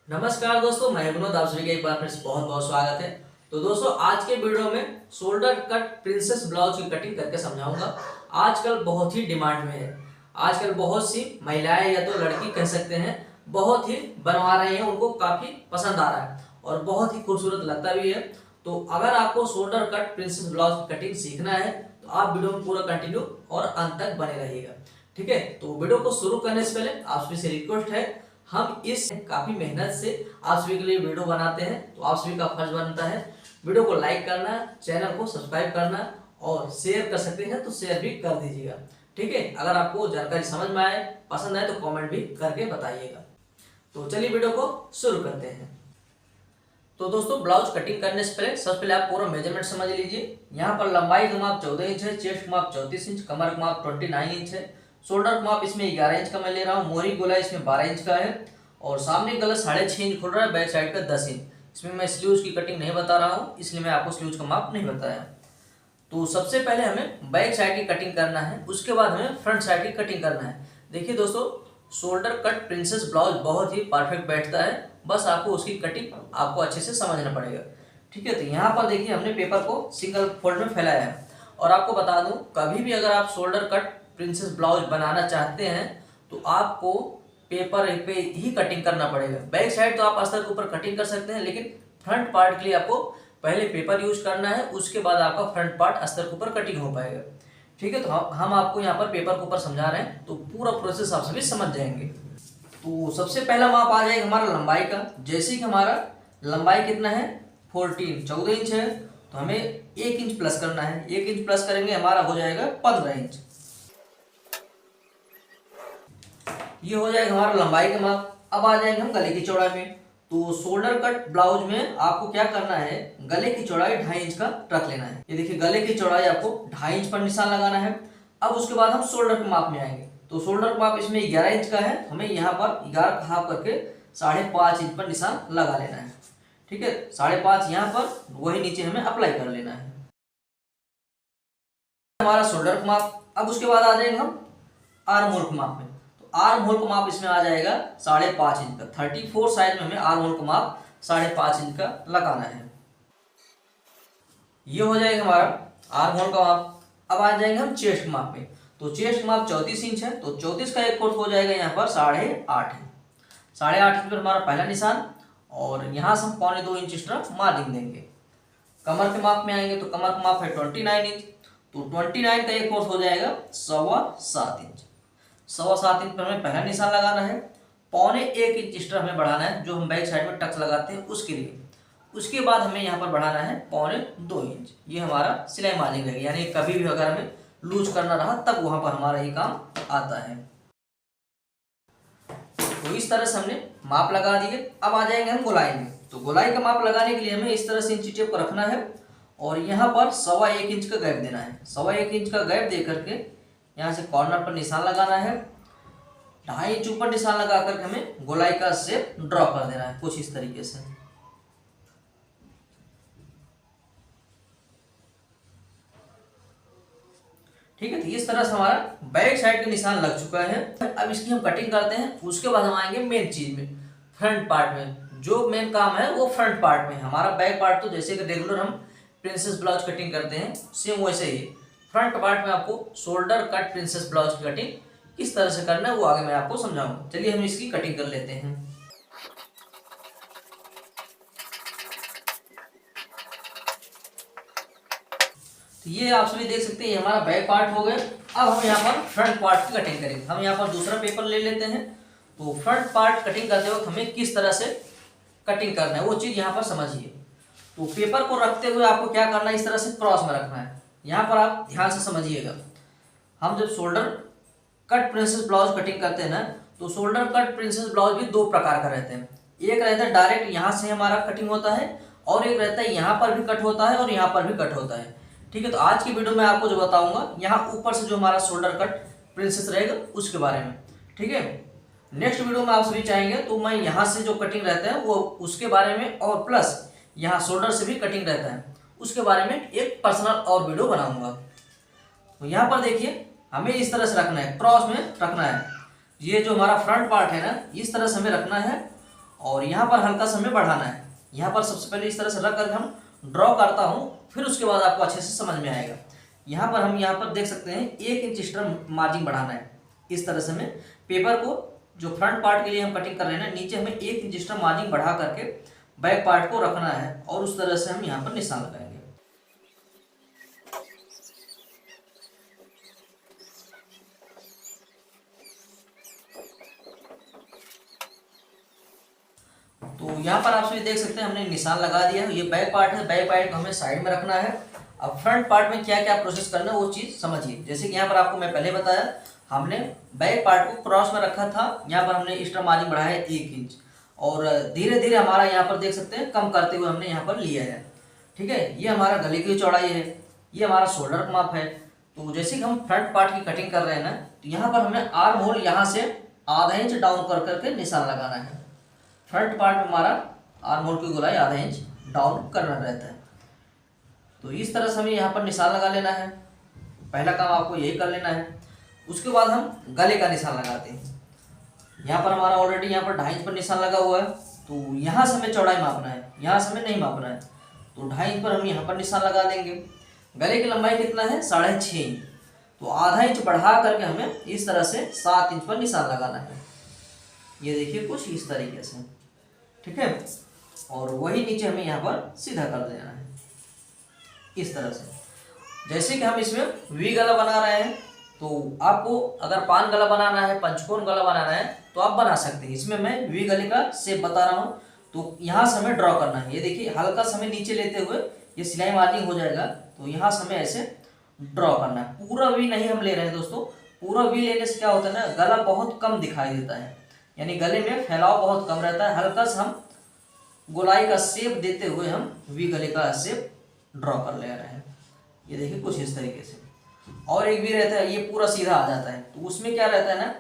नमस्कार दोस्तों, मैं विनोद, आप सभी का एक बार फिर से बहुत बहुत स्वागत है। तो दोस्तों, आज के वीडियो में शोल्डर कट प्रिंसेस ब्लाउज की कटिंग करके समझाऊंगा। आजकल बहुत ही डिमांड में है। आजकल बहुत सी महिलाएं या तो लड़की कह सकते हैं बहुत ही बनवा रही हैं, उनको काफी पसंद आ रहा है और बहुत ही खूबसूरत लगता भी है। तो अगर आपको शोल्डर कट प्रिंसेस ब्लाउज की कटिंग सीखना है तो आप वीडियो में पूरा कंटिन्यू और अंत तक बने रहिएगा। ठीक है, तो वीडियो को शुरू करने से पहले आप सभी से रिक्वेस्ट है, हम इस काफी मेहनत से आप सभी के लिए वीडियो बनाते हैं, तो आप सभी का फर्ज बनता है वीडियो को लाइक करना, चैनल को सब्सक्राइब करना और शेयर कर सकते हैं तो शेयर भी कर दीजिएगा। ठीक है, अगर आपको जानकारी समझ में आए, पसंद आए तो कमेंट भी करके बताइएगा। तो चलिए वीडियो को शुरू करते हैं। तो दोस्तों, ब्लाउज कटिंग करने से पहले सबसे पहले आप पूरा मेजरमेंट समझ लीजिए। यहाँ पर लंबाई का माप 14 इंच है, चेस्ट का माप 34 इंच, कमर का माप 29 इंच है, शोल्डर का माप इसमें 11 इंच का मैं ले रहा हूँ, मोहरी गोला इसमें 12 इंच का है और सामने गला 6.5 इंच खुल रहा है, बैक साइड का 10 इंच। इसमें मैं स्लीव्स की कटिंग नहीं बता रहा हूँ, इसलिए मैं आपको स्लीव्स का माप नहीं बताया। तो सबसे पहले हमें बैक साइड की कटिंग करना है, उसके बाद हमें फ्रंट साइड की कटिंग करना है। देखिए दोस्तों, शोल्डर कट प्रिंसेस ब्लाउज बहुत ही परफेक्ट बैठता है, बस आपको उसकी कटिंग आपको अच्छे से समझना पड़ेगा। ठीक है, तो यहाँ पर देखिए हमने पेपर को सिंगल फोल्ड में फैलाया है और आपको बता दूं, कभी भी अगर आप शोल्डर कट प्रिंसेस ब्लाउज बनाना चाहते हैं तो आपको पेपर पे ही कटिंग करना पड़ेगा। बैक साइड तो आप अस्तर के ऊपर कटिंग कर सकते हैं, लेकिन फ्रंट पार्ट के लिए आपको पहले पेपर यूज करना है, उसके बाद आपका फ्रंट पार्ट अस्तर के ऊपर कटिंग हो पाएगा। ठीक है, तो हम आपको यहाँ पर पेपर के ऊपर समझा रहे हैं तो पूरा प्रोसेस आप सभी समझ जाएंगे। तो सबसे पहला माप आ जाएगा हमारा लंबाई का। जैसे कि हमारा लंबाई कितना है 14 इंच है, तो हमें 1 इंच प्लस करना है। 1 इंच प्लस करेंगे हमारा हो जाएगा 15 इंच। ये हो जाएगा हमारा लंबाई का माप। अब आ जाएंगे हम गले की चौड़ाई में। तो शोल्डर कट ब्लाउज में आपको क्या करना है, गले की चौड़ाई 2.5 इंच का रख लेना है। ये देखिए, गले की चौड़ाई आपको 2.5 इंच पर निशान लगाना है। अब उसके बाद हम शोल्डर के माप में आएंगे। तो शोल्डर का माप इसमें 11 इंच का है, हमें यहाँ पर 11 का हाफ करके 5.5 इंच पर निशान लगा लेना है। ठीक है, 5.5 यहाँ पर, वही नीचे हमें अप्लाई कर लेना है हमारा शोल्डर का माप। अब उसके बाद आ जाएंगे हम आर्म होल के माप में। आर्म होल का माप इसमें आ जाएगा 5.5 इंच का। 34 साइज में हमें आर्म होल का माप 5.5 इंच का लगाना है। ये हो जाएगा हमारा आर्म होल का माप। अब आ जाएंगे हम चेस्ट माप में। तो चेस्ट माप 34 इंच है, तो 34 का एक फोर्थ हो जाएगा यहाँ पर 8.5 है। 8.5 इंच पर हमारा पहला निशान और यहाँ से हम 2.25 इंच एक्स्ट्रा मार्जिन देंगे। कमर के माप में आएंगे तो कमर का माप है 29 इंच, तो 29 का एक फोर्थ हो जाएगा 7.25 इंच। 7.25 इंच पर हमें पहला निशान लगाना है। 1.25 इंच एक्स्ट्रा हमें बढ़ाना है, जो हम बैक साइड में टक्स लगाते हैं उसके लिए। उसके बाद हमें यहाँ पर बढ़ाना है 2.25 इंच। ये हमारा सिलाई मार्जिन रहेगी, यानी कभी भी अगर हमें लूज करना रहा तब वहां पर हमारा ये काम आता है। तो इस तरह से हमने माप लगा दिए। अब आ जाएंगे हम गोलाई में। तो गोलाई का माप लगाने के लिए हमें इस तरह से इंची टेप को रखना है और यहाँ पर 1.25 इंच का गैप देना है। 1.25 इंच का गैप दे करके यहाँ से कॉर्नर पर निशान लगाना है। 2.5 इंच ऊपर निशान लगा करके हमें गोलाई का शेप ड्रॉ कर देना है कुछ इस तरीके से। ठीक है, तो इस तरह से हमारा बैक साइड का निशान लग चुका है। अब इसकी हम कटिंग करते हैं। उसके बाद हम आएंगे मेन चीज में, फ्रंट पार्ट में। जो मेन काम है वो फ्रंट पार्ट में। हमारा बैक पार्ट तो जैसे कि रेगुलर हम प्रिंसेस ब्लाउज कटिंग करते हैं, सेम वैसे ही फ्रंट पार्ट में आपको शोल्डर कट प्रिंसेस ब्लाउज की कटिंग किस तरह से करना है वो आगे मैं आपको समझाऊंगा। चलिए हम इसकी कटिंग कर लेते हैं। तो ये आप सभी देख सकते हैं, ये हमारा बैक पार्ट हो गया। अब हम यहाँ पर फ्रंट पार्ट की कटिंग करेंगे। हम यहाँ पर दूसरा पेपर ले लेते हैं। तो फ्रंट पार्ट कटिंग करते वक्त हमें किस तरह से कटिंग करना है वो चीज यहाँ पर समझिए। तो पेपर को रखते हुए आपको क्या करना है, इस तरह से क्रॉस में रखना है। यहाँ पर आप ध्यान से समझिएगा। हम जब shoulder cut princess blouse cutting करते हैं ना, तो शोल्डर कट प्रिंसेस ब्लाउज भी दो प्रकार का रहते हैं। एक रहता है डायरेक्ट यहाँ से हमारा कटिंग होता है और एक रहता है यहाँ पर भी कट होता है और यहाँ पर भी कट होता है। ठीक है, तो आज की वीडियो में आपको जो बताऊंगा यहाँ ऊपर से जो हमारा शोल्डर कट प्रिंसेस रहेगा उसके बारे में। ठीक है, नेक्स्ट वीडियो में आप सभी चाहेंगे तो मैं यहाँ से जो कटिंग रहता है वो उसके बारे में, और प्लस यहाँ शोल्डर से भी कटिंग रहता है उसके बारे में एक पर्सनल और वीडियो बनाऊंगा। तो यहाँ पर देखिए, हमें इस तरह से रखना है, क्रॉस में रखना है। ये जो हमारा फ्रंट पार्ट है ना, इस तरह से हमें रखना है और यहाँ पर हल्का सा हमें बढ़ाना है। यहाँ पर सबसे पहले इस तरह से रख कर हम ड्रॉ करता हूँ, फिर उसके बाद आपको अच्छे से समझ में आएगा। यहाँ पर हम यहाँ पर देख सकते हैं 1 इंच एक्स्ट्रा मार्जिन बढ़ाना है। इस तरह से हमें पेपर को जो फ्रंट पार्ट के लिए हम कटिंग कर रहे हैं ना, नीचे हमें 1 इंच एक्स्ट्रा मार्जिन बढ़ा करके बैक पार्ट को रखना है और उस तरह से हम यहाँ पर निशान लगाएंगे। तो यहाँ पर आप सभी देख सकते हैं हमने निशान लगा दिया है। ये बैक पार्ट है, बैक पार्ट को हमें साइड में रखना है। अब फ्रंट पार्ट में क्या क्या प्रोसेस करना है वो चीज़ समझिए। जैसे कि यहाँ पर आपको मैं पहले बताया, हमने बैक पार्ट को क्रॉस में रखा था, यहाँ पर हमने एक्स्ट्रा मार्जिन बढ़ाया है 1 इंच और धीरे धीरे हमारा यहाँ पर देख सकते हैं कम करते हुए हमने यहाँ पर लिया है। ठीक है, ये हमारा गले की चौड़ाई है, ये हमारा शोल्डर का माप है। तो जैसे कि हम फ्रंट पार्ट की कटिंग कर रहे हैं ना, तो यहाँ पर हमें आर्म होल यहाँ से आधा इंच डाउन कर करके निशान लगाना है। फ्रंट पार्ट में हमारा आर्म होल की गोलाई आधा इंच डाउन करना रहता है। तो इस तरह से हमें यहाँ पर निशान लगा लेना है। पहला काम आपको यही कर लेना है। उसके बाद हम गले का निशान लगाते हैं। यहाँ पर हमारा ऑलरेडी यहाँ पर 2.5 इंच पर निशान लगा हुआ है, तो यहाँ से हमें चौड़ाई मापना है, यहाँ से हमें नहीं मापना है। तो 2.5 इंच पर हम यहाँ पर निशान लगा देंगे। गले की लंबाई कितना है? 6.5 इंच। तो आधा इंच बढ़ा करके हमें इस तरह से 7 इंच पर निशान लगाना है। ये देखिए कुछ इस तरीके से, ठीक है। और वही नीचे हमें यहाँ पर सीधा कर देना है इस तरह से। जैसे कि हम इसमें वी गला बना रहे हैं, तो आपको अगर पान गला बनाना है, पंचकोण गला बनाना है तो आप बना सकते हैं। इसमें मैं वी गले का शेप बता रहा हूँ। तो यहाँ से हमें ड्रॉ करना है। ये देखिए हल्का से हमें नीचे लेते हुए ये सिलाई मार्जिंग हो जाएगा, तो यहाँ से हमें ऐसे ड्रॉ करना है। पूरा वी नहीं हम ले रहे हैं दोस्तों। पूरा वी लेने से क्या होता है ना, गला बहुत कम दिखाई देता है, यानी गले में फैलाव बहुत कम रहता है। हल्का सा हम गोलाई का शेप देते हुए हम वी गले का शेप ड्रॉ कर ले रहे हैं। ये देखिए कुछ इस तरीके से। और एक भी रहता है, ये पूरा सीधा आ जाता है, तो उसमें क्या रहता है ना,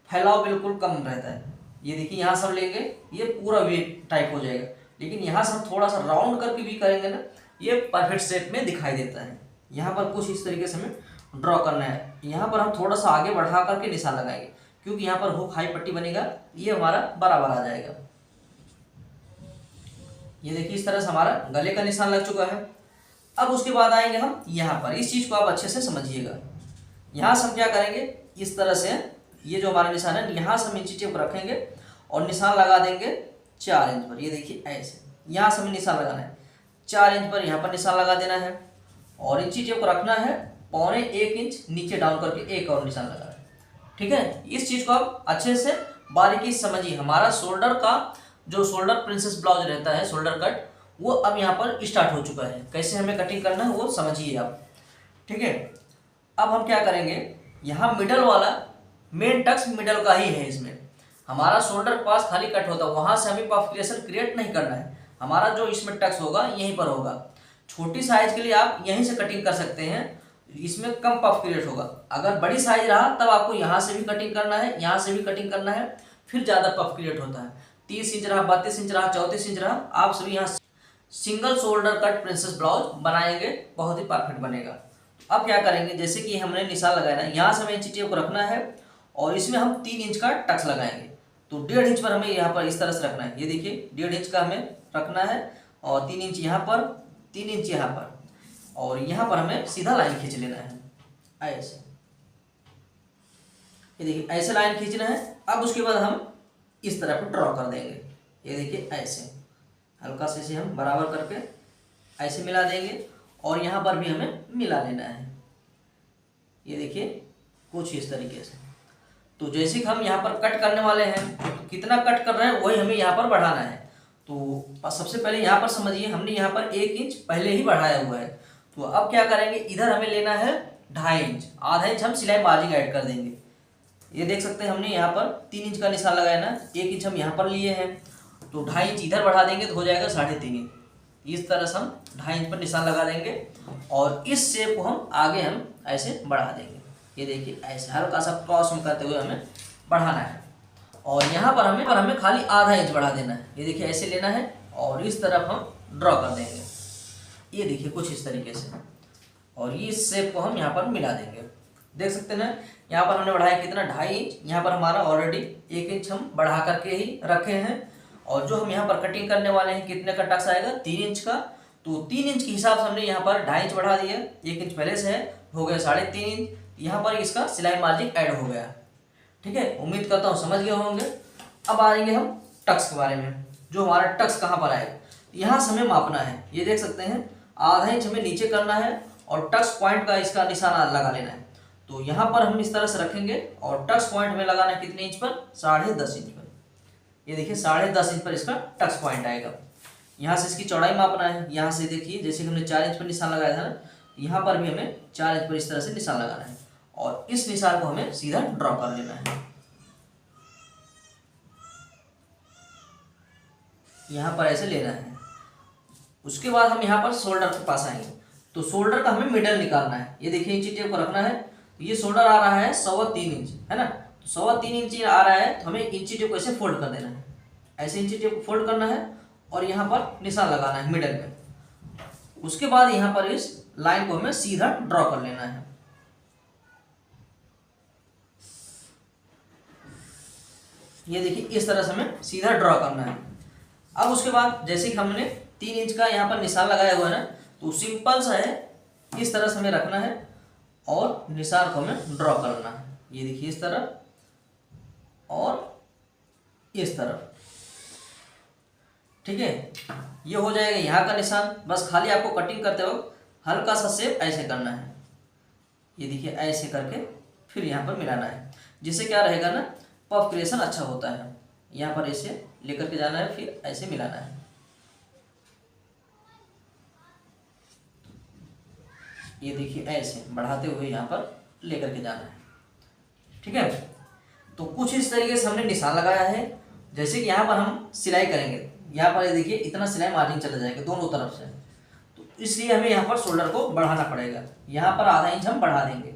फैलाव बिल्कुल कम रहता है। ये देखिए यहाँ से हम लेंगे, ये पूरा वी टाइप हो जाएगा। लेकिन यहाँ से हम थोड़ा सा राउंड करके वी करेंगे ना, ये परफेक्ट शेप में दिखाई देता है। यहाँ पर कुछ इस तरीके से हमें ड्रॉ करना है। यहाँ पर हम थोड़ा सा आगे बढ़ा करके निशान लगाएंगे, क्योंकि यहाँ पर हुक हाई पट्टी बनेगा, ये हमारा बराबर आ जाएगा। ये देखिए इस तरह से हमारा गले का निशान लग चुका है। अब उसके बाद आएंगे हम यहाँ पर। इस चीज़ को आप अच्छे से समझिएगा। यहाँ से हम क्या करेंगे, इस तरह से ये जो हमारा निशान है, यहाँ से हम इंची टेप रखेंगे और निशान लगा देंगे 4 इंच पर। ये देखिए ऐसे यहाँ से हमें निशान लगाना है 4 इंच पर, यहाँ पर निशान लगा देना है और इंची टेप को रखना है 1.25 इंच नीचे डाउन करके एक और निशान लगाना है। ठीक है, इस चीज़ को आप अच्छे से बारीकी समझिए। हमारा शोल्डर का जो शोल्डर प्रिंसेस ब्लाउज रहता है, शोल्डर कट, वो अब यहाँ पर स्टार्ट हो चुका है। कैसे हमें कटिंग करना है वो समझिए आप। ठीक है, अब हम क्या करेंगे, यहाँ मिडल वाला मेन टक्स मिडल का ही है। इसमें हमारा शोल्डर के पास खाली कट होता है, वहाँ से हमें पफिलेशन क्रिएट नहीं करना है। हमारा जो इसमें टक्स होगा यहीं पर होगा। छोटी साइज के लिए आप यहीं से कटिंग कर सकते हैं, इसमें कम पफ क्रिएट होगा। अगर बड़ी साइज रहा तब आपको यहाँ से भी कटिंग करना है, यहाँ से भी कटिंग करना है, फिर ज़्यादा पफ क्रिएट होता है। 30 इंच रहा, 32 इंच रहा, 34 इंच रहा, आप सभी यहाँ single shoulder cut princess blouse बनाएंगे, बहुत ही परफेक्ट बनेगा। अब क्या करेंगे, जैसे कि हमने निशान लगाया ना, यहाँ से हमें इंची टेप को रखना है और इसमें हम 3 इंच का टक्स लगाएंगे। तो 1.5 इंच पर हमें यहाँ पर इस तरह से रखना है। ये देखिए 1.5 इंच का हमें रखना है और 3 इंच यहाँ पर, 3 इंच यहाँ पर, और यहाँ पर हमें सीधा लाइन खींच लेना है ऐसे। ये देखिए ऐसे लाइन खींचना है। अब उसके बाद हम इस तरह पर ड्रॉ कर देंगे। ये देखिए ऐसे हल्का से इसे हम बराबर करके ऐसे मिला देंगे और यहाँ पर भी हमें मिला लेना है। ये देखिए कुछ इस तरीके से। तो जैसे कि हम यहाँ पर कट करने वाले हैं, तो कितना कट कर रहे हैं वही हमें यहाँ पर बढ़ाना है। तो सबसे पहले यहाँ पर समझिए, हमने यहाँ पर 1 इंच पहले ही बढ़ाया हुआ है। तो अब क्या करेंगे, इधर हमें लेना है 2.5 इंच, आधा इंच हम सिलाई मार्जिन ऐड कर देंगे। ये देख सकते हैं हमने यहाँ पर 3 इंच का निशान लगाया ना, 1 इंच हम यहाँ पर लिए हैं, तो 2.5 इंच इधर बढ़ा देंगे तो हो जाएगा 3.5 इंच। इस तरह से हम 2.5 इंच पर निशान लगा देंगे और इस शेप को हम आगे हम ऐसे बढ़ा देंगे। ये देखिए ऐसे हल्का सा क्रॉस में करते हुए हमें बढ़ाना है और यहाँ पर हमें खाली आधा इंच बढ़ा देना है। ये देखिए ऐसे लेना है और इस तरफ हम ड्रॉ कर देंगे। ये देखिए कुछ इस तरीके से, और ये शेप को हम यहाँ पर मिला देंगे। देख सकते हैं ना, यहाँ पर हमने बढ़ाया कितना, 2.5 इंच। यहाँ पर हमारा ऑलरेडी 1 इंच हम बढ़ा करके ही रखे हैं और जो हम यहाँ पर कटिंग करने वाले हैं कितने का टक्स आएगा, 3 इंच का। तो 3 इंच के हिसाब से हमने यहाँ पर 2.5 इंच बढ़ा दिया, 1 इंच पहले से है, हो गया 3.5 इंच। यहाँ पर इसका सिलाई मार्जिन ऐड हो गया। ठीक है, उम्मीद करता हूँ समझ गए होंगे। अब आएंगे हम टक्स के बारे में। जो हमारा टक्स कहाँ पर आएगा, यहाँ से हमें मापना है। ये देख सकते हैं, आधा इंच हमें नीचे करना है और टक्स पॉइंट का इसका निशाना लगा लेना है। तो यहाँ पर हम इस तरह से रखेंगे और टक्स पॉइंट में लगाना है कितने इंच पर, 10.5 इंच पर। ये देखिए 10.5 इंच पर इसका टक्स पॉइंट आएगा। यहाँ से इसकी चौड़ाई मापना है। यहाँ से देखिए जैसे कि हमने 4 इंच पर निशान लगाया था ना, यहाँ पर भी हमें 4 इंच पर इस तरह से निशान लगाना है और इस निशान को हमें सीधा ड्रॉ कर लेना है। यहाँ पर ऐसे लेना है। उसके बाद हम यहाँ पर शोल्डर के पास आएंगे। तो शोल्डर का हमें मिडल निकालना है। ये देखिए इंची टेप को रखना है। तो ये शोल्डर आ रहा है 3.25 इंच, है ना। तो 3.25 इंच आ रहा है, तो हमें इंची टेप को ऐसे फोल्ड कर देना है। ऐसे इंची टेप को फोल्ड करना है और यहाँ पर निशान लगाना है मिडल में। उसके बाद यहाँ पर इस लाइन को हमें सीधा ड्रॉ कर लेना है। ये देखिए इस तरह से हमें सीधा ड्रॉ करना है। अब उसके बाद जैसे कि हमने 3 इंच का यहाँ पर निशान लगाया हुआ है ना, तो सिंपल सा है, इस तरह से हमें रखना है और निशान को हमें ड्रॉ करना है। ये देखिए इस तरफ और इस तरफ। ठीक है, ये हो जाएगा यहाँ का निशान। बस खाली आपको कटिंग करते वक्त हल्का सा शेप ऐसे करना है। ये देखिए ऐसे करके फिर यहाँ पर मिलाना है, जिससे क्या रहेगा ना, पफ क्रिएशन अच्छा होता है। यहाँ पर ऐसे लेकर के जाना है, फिर ऐसे मिलाना है। ये देखिए ऐसे बढ़ाते हुए यहाँ पर लेकर के जाना है। ठीक है, तो कुछ इस तरीके से हमने निशान लगाया है। जैसे कि यहाँ पर हम सिलाई करेंगे, यहाँ पर ये देखिए इतना सिलाई मार्जिन चला जाएगा दोनों तरफ से। तो इसलिए हमें यहाँ पर शोल्डर को बढ़ाना पड़ेगा। यहाँ पर आधा इंच हम बढ़ा देंगे,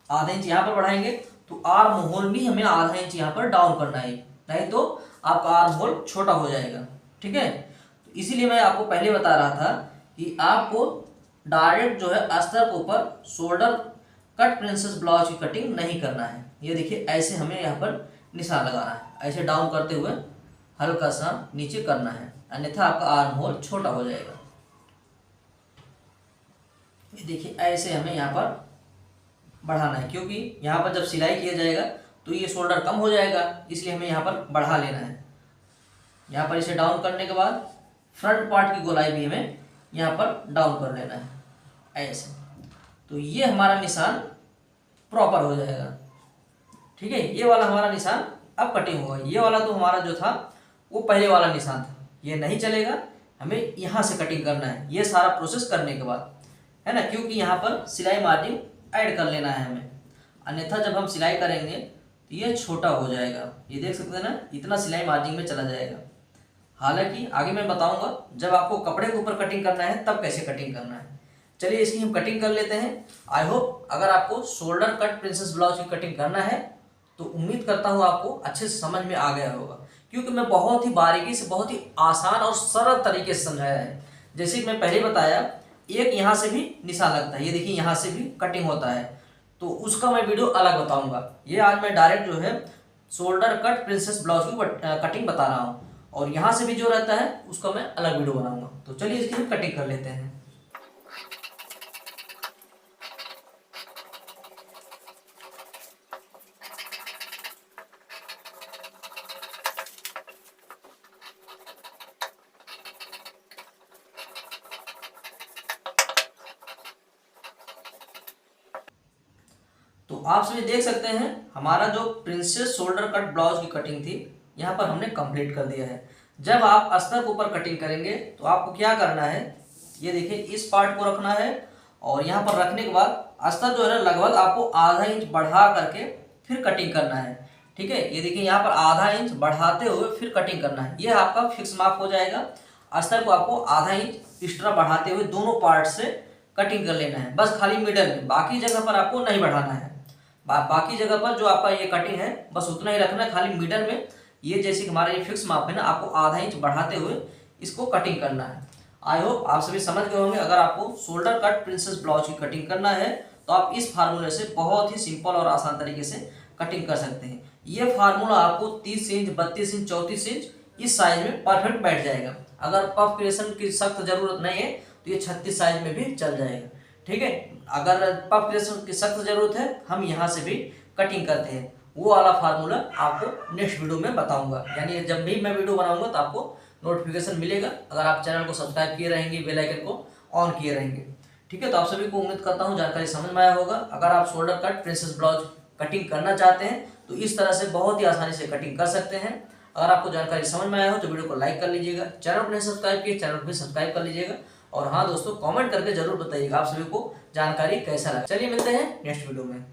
आधा इंच यहाँ पर बढ़ाएंगे। तो आर्म होल भी हमें आधा इंच यहाँ पर डाउन करना है, नहीं तो आपका आर्म होल छोटा हो जाएगा। ठीक है, तो इसीलिए मैं आपको पहले बता रहा था कि आपको डायरेक्ट जो है अस्तर के ऊपर शोल्डर कट प्रिंसेस ब्लाउज की कटिंग नहीं करना है। ये देखिए ऐसे हमें यहाँ पर निशान लगाना है, ऐसे डाउन करते हुए हल्का सा नीचे करना है, अन्यथा आपका आर्म होल छोटा हो जाएगा। ये देखिए ऐसे हमें यहाँ पर बढ़ाना है, क्योंकि यहाँ पर जब सिलाई किया जाएगा तो ये शोल्डर कम हो जाएगा, इसलिए हमें यहाँ पर बढ़ा लेना है। यहाँ पर इसे डाउन करने के बाद फ्रंट पार्ट की गोलाई भी हमें यहाँ पर डाउन कर लेना है ऐसे। तो ये हमारा निशान प्रॉपर हो जाएगा। ठीक है, ये वाला हमारा निशान अब कटिंग होगा। ये वाला तो हमारा जो था वो पहले वाला निशान था, ये नहीं चलेगा, हमें यहाँ से कटिंग करना है। ये सारा प्रोसेस करने के बाद, है ना, क्योंकि यहाँ पर सिलाई मार्जिन ऐड कर लेना है हमें, अन्यथा जब हम सिलाई करेंगे तो ये छोटा हो जाएगा। ये देख सकते हैं ना, इतना सिलाई मार्जिन में चला जाएगा। हालांकि आगे मैं बताऊंगा जब आपको कपड़े के ऊपर कटिंग करना है तब कैसे कटिंग करना है। चलिए इसकी हम कटिंग कर लेते हैं। आई होप अगर आपको शोल्डर कट प्रिंसेस ब्लाउज की कटिंग करना है तो उम्मीद करता हूँ आपको अच्छे से समझ में आ गया होगा, क्योंकि मैं बहुत ही बारीकी से, बहुत ही आसान और सरल तरीके से समझाया है। जैसे कि मैं पहले बताया, एक यहाँ से भी निशान लगता है, ये देखिए यहाँ से भी कटिंग होता है, तो उसका मैं वीडियो अलग बताऊंगा। ये आज मैं डायरेक्ट जो है शोल्डर कट प्रिंसेस ब्लाउज की कटिंग बता रहा हूँ, और यहाँ से भी जो रहता है उसका मैं अलग वीडियो बनाऊंगा। तो चलिए इसकी हम कटिंग कर लेते हैं। तो आप सभी देख सकते हैं हमारा जो प्रिंसेस शोल्डर कट ब्लाउज की कटिंग थी यहाँ पर हमने कंप्लीट कर दिया है। जब आप अस्तर के ऊपर कटिंग करेंगे तो आपको क्या करना है, ये देखिए इस पार्ट को रखना है और यहाँ पर रखने के बाद अस्तर जो है ना लगभग आपको आधा इंच बढ़ा करके फिर कटिंग करना है। ठीक है, ये देखिए यहाँ पर आधा इंच बढ़ाते हुए फिर कटिंग करना है। ये आपका फिक्स मार्क हो जाएगा। अस्तर को आपको आधा इंच एक्स्ट्रा बढ़ाते हुए दोनों पार्ट से कटिंग कर लेना है, बस खाली मिडल में, बाकी जगह पर आपको नहीं बढ़ाना है। बाकी जगह पर जो आपका ये कटिंग है बस उतना ही रखना है, खाली मिडल में। ये जैसे कि हमारा ये फिक्स माप है ना, आपको आधा इंच बढ़ाते हुए इसको कटिंग करना है। आई होप आप सभी समझ गए होंगे। अगर आपको शोल्डर कट प्रिंसेस ब्लाउज की कटिंग करना है तो आप इस फार्मूले से बहुत ही सिंपल और आसान तरीके से कटिंग कर सकते हैं। ये फार्मूला आपको 30 इंच, 32 इंच, 34 इंच इस साइज में परफेक्ट बैठ जाएगा। अगर पफ क्रिएशन की सख्त जरूरत नहीं है तो ये 36 साइज में भी चल जाएगा। ठीक है, अगर पफ क्रिएशन की सख्त जरूरत है हम यहाँ से भी कटिंग करते हैं, वो वाला फार्मूला आपको नेक्स्ट वीडियो में बताऊंगा। यानी जब भी मैं वीडियो बनाऊंगा तो आपको नोटिफिकेशन मिलेगा, अगर आप चैनल को सब्सक्राइब किए रहेंगे, बेल आइकन को ऑन किए रहेंगे। ठीक है, तो आप सभी को उम्मीद करता हूँ जानकारी समझ में आया होगा। अगर आप shoulder cut princess blouse cutting करना चाहते हैं तो इस तरह से बहुत ही आसानी से कटिंग कर सकते हैं। अगर आपको जानकारी समझ में आया हो तो वीडियो को लाइक कर लीजिएगा, चैनल को नहीं सब्सक्राइब किए चैनल को भी सब्सक्राइब कर लीजिएगा। और हाँ दोस्तों, कमेंट करके जरूर बताइएगा आप सभी को जानकारी कैसा लगा। चलिए मिलते हैं नेक्स्ट वीडियो में।